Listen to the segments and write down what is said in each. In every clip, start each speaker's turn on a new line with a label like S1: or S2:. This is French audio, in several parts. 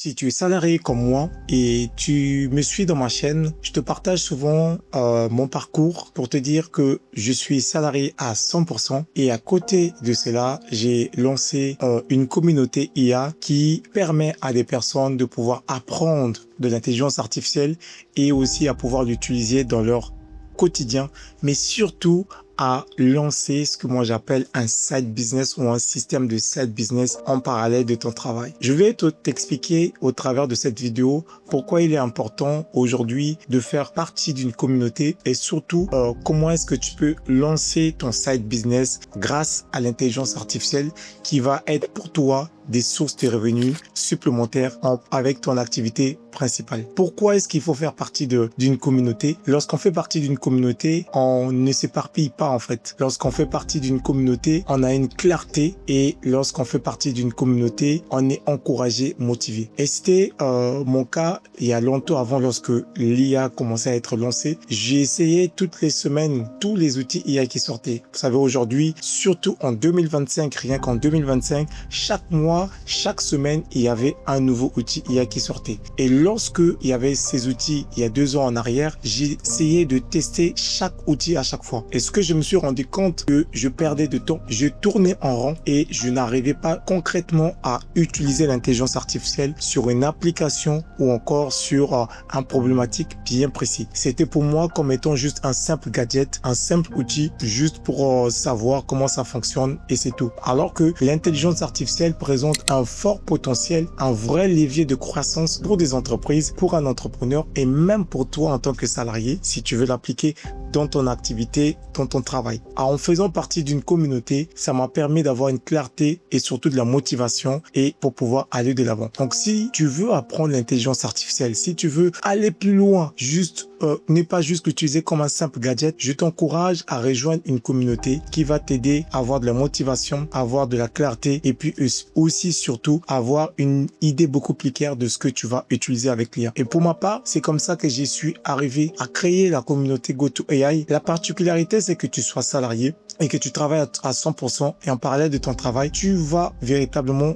S1: Si tu es salarié comme moi et tu me suis dans ma chaîne, je te partage souvent mon parcours pour te dire que je suis salarié à 100% et à côté de cela, j'ai lancé une communauté IA qui permet à des personnes de pouvoir apprendre de l'intelligence artificielle et aussi à pouvoir l'utiliser dans leur quotidien, mais surtout à lancer ce que moi j'appelle un side business ou un système de side business en parallèle de ton travail. Je vais t'expliquer au travers de cette vidéo pourquoi il est important aujourd'hui de faire partie d'une communauté et surtout comment est-ce que tu peux lancer ton side business grâce à l'intelligence artificielle qui va être pour toi des sources de revenus supplémentaires avec ton activité principale. Pourquoi est-ce qu'il faut faire partie d'une communauté? Lorsqu'on fait partie d'une communauté, on ne s'éparpille pas en fait. Lorsqu'on fait partie d'une communauté, on a une clarté et lorsqu'on fait partie d'une communauté, on est encouragé, motivé. Et c'était mon cas il y a longtemps avant lorsque l'IA commençait à être lancée. J'ai essayé toutes les semaines tous les outils IA qui sortaient. Vous savez aujourd'hui, surtout en 2025, rien qu'en 2025, chaque mois, chaque semaine, il y avait un nouveau outil IA qui sortait. Et lorsque il y avait ces outils il y a 2 ans en arrière, j'ai essayé de tester chaque outil à chaque fois. Et ce que je me suis rendu compte que je perdais de temps, je tournais en rond et je n'arrivais pas concrètement à utiliser l'intelligence artificielle sur une application ou encore sur un problématique bien précis. C'était pour moi comme étant juste un simple gadget, un simple outil juste pour savoir comment ça fonctionne et c'est tout. Alors que l'intelligence artificielle présente un fort potentiel, un vrai levier de croissance pour des entreprises, pour un entrepreneur et même pour toi en tant que salarié si tu veux l'appliquer dans ton activité, dans ton travail. En faisant partie d'une communauté, ça m'a permis d'avoir une clarté et surtout de la motivation et pour pouvoir aller de l'avant. Donc si tu veux apprendre l'intelligence artificielle, si tu veux aller plus loin, juste ne pas juste l'utiliser comme un simple gadget, je t'encourage à rejoindre une communauté qui va t'aider à avoir de la motivation, à avoir de la clarté et puis aussi surtout avoir une idée beaucoup plus claire de ce que tu vas utiliser avec l'IA. Et pour ma part, c'est comme ça que j'y suis arrivé à créer la communauté GoToAI. La particularité, c'est que tu sois salarié et que tu travailles à 100% et en parallèle de ton travail, tu vas véritablement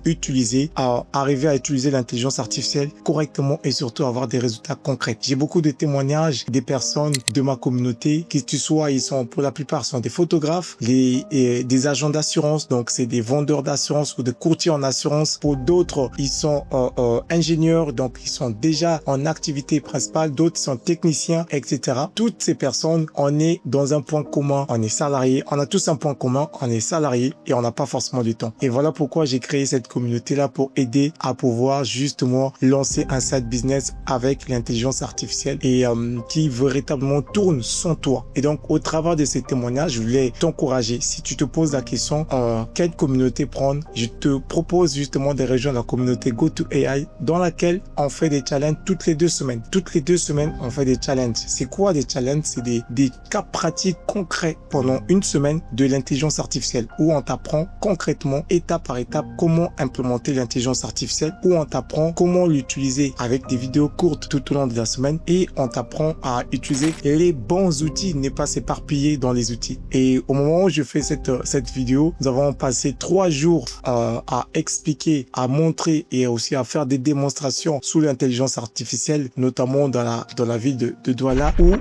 S1: arriver à utiliser l'intelligence artificielle correctement et surtout avoir des résultats concrets. J'ai beaucoup de témoignages des personnes de ma communauté qui, ils sont pour la plupart sont des photographes, des agents d'assurance, donc c'est des vendeurs d'assurance ou des courtiers en assurance. Pour d'autres, ils sont ingénieurs, donc ils sont déjà en activité principale, d'autres sont techniciens, etc. Toutes ces personnes, on est dans un point commun, on est salarié, on a tous un point commun, on est salarié et on n'a pas forcément du temps. Et voilà pourquoi j'ai créé cette communauté-là pour aider à pouvoir justement lancer un side business avec l'intelligence artificielle et qui véritablement tourne sans toi. Et donc, au travers de ces témoignages, je voulais t'encourager. Si tu te poses la question, quelle communauté prendre, je te propose justement de rejoindre la communauté GoToAI dans laquelle on fait des challenges toutes les 2 semaines. Toutes les 2 semaines, on fait des challenges. C'est quoi des challenges? C'est des cas pratiques concrets pendant 1 semaine de l'intelligence artificielle où on t'apprend concrètement, étape par étape, comment implémenter l'intelligence artificielle, où on t'apprend comment l'utiliser avec des vidéos courtes tout au long de la semaine et on t'apprend à utiliser les bons outils, ne pas s'éparpiller dans les outils. Et au moment où je fais cette vidéo, nous avons passé 3 jours à expliquer, à montrer et aussi à faire des démonstrations sous l'intelligence artificielle, notamment dans la ville de Douala, où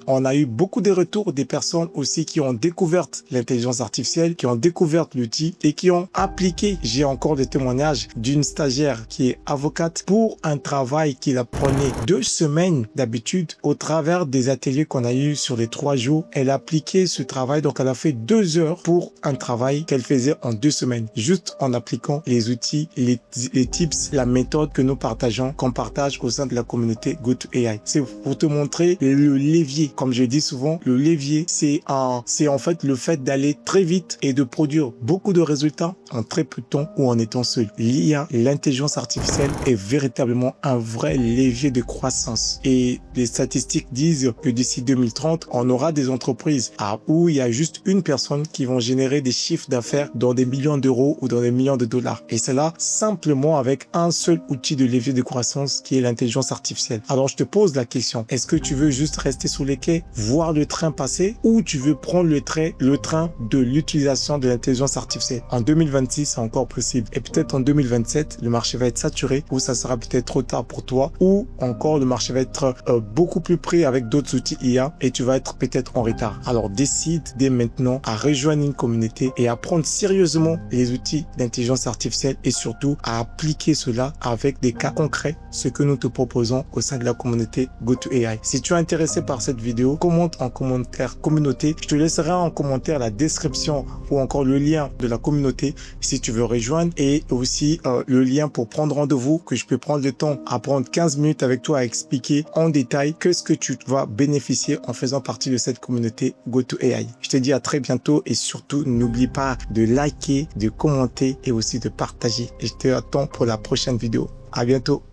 S1: on a eu beaucoup de retours des personnes aussi qui ont découvert l'intelligence artificielle, qui ont découvert l'outil et qui ont appliqué. J'ai encore des témoignages d'une stagiaire qui est avocate pour un travail qui la prenait 2 semaines d'habitude. Au travers des ateliers qu'on a eu sur les 3 jours, elle a appliqué ce travail. Donc, elle a fait 2 heures pour un travail qu'elle faisait en 2 semaines, juste en appliquant les outils, les tips, la méthode que nous partageons, qu'on partage au sein de la communauté GoToAI. C'est pour te montrer le levier. Comme je dis souvent, le levier, c'est en fait le fait d'aller très vite et de produire beaucoup de résultats en très peu de temps ou en étant seul. L'IA, l'intelligence artificielle est véritablement un vrai levier de croissance. Et les statistiques disent que d'ici 2030, on aura des entreprises où il y a juste une personne qui vont générer des chiffres d'affaires dans des millions d'euros ou dans des millions de dollars. Et cela simplement avec un seul outil de levier de croissance qui est l'intelligence artificielle. Alors je te pose la question, est-ce que tu veux juste rester sous les quais, voir le train passer ou tu veux prendre le train de l'utilisation de l'intelligence artificielle. En 2026, c'est encore possible. Et peut-être en 2027, le marché va être saturé ou ça sera peut-être trop tard pour toi ou encore le marché va être beaucoup plus près avec d'autres outils IA et tu vas être peut-être en retard. Alors décide dès maintenant à rejoindre une communauté et à prendre sérieusement les outils d'intelligence artificielle et surtout à appliquer cela avec des cas concrets, ce que nous te proposons au sein de la communauté GoToAI. Si tu es intéressé par cette vidéo, commente en commentaire communauté. Je te laisserai en commentaire la description ou encore le lien de la communauté si tu veux rejoindre et aussi le lien pour prendre rendez-vous que je peux prendre le temps à prendre 15 minutes avec toi à expliquer en détail que ce que tu vas bénéficier en faisant partie de cette communauté GoToAI. Je te dis à très bientôt et surtout n'oublie pas de liker, de commenter et aussi de partager. Et je te attends pour la prochaine vidéo. À bientôt.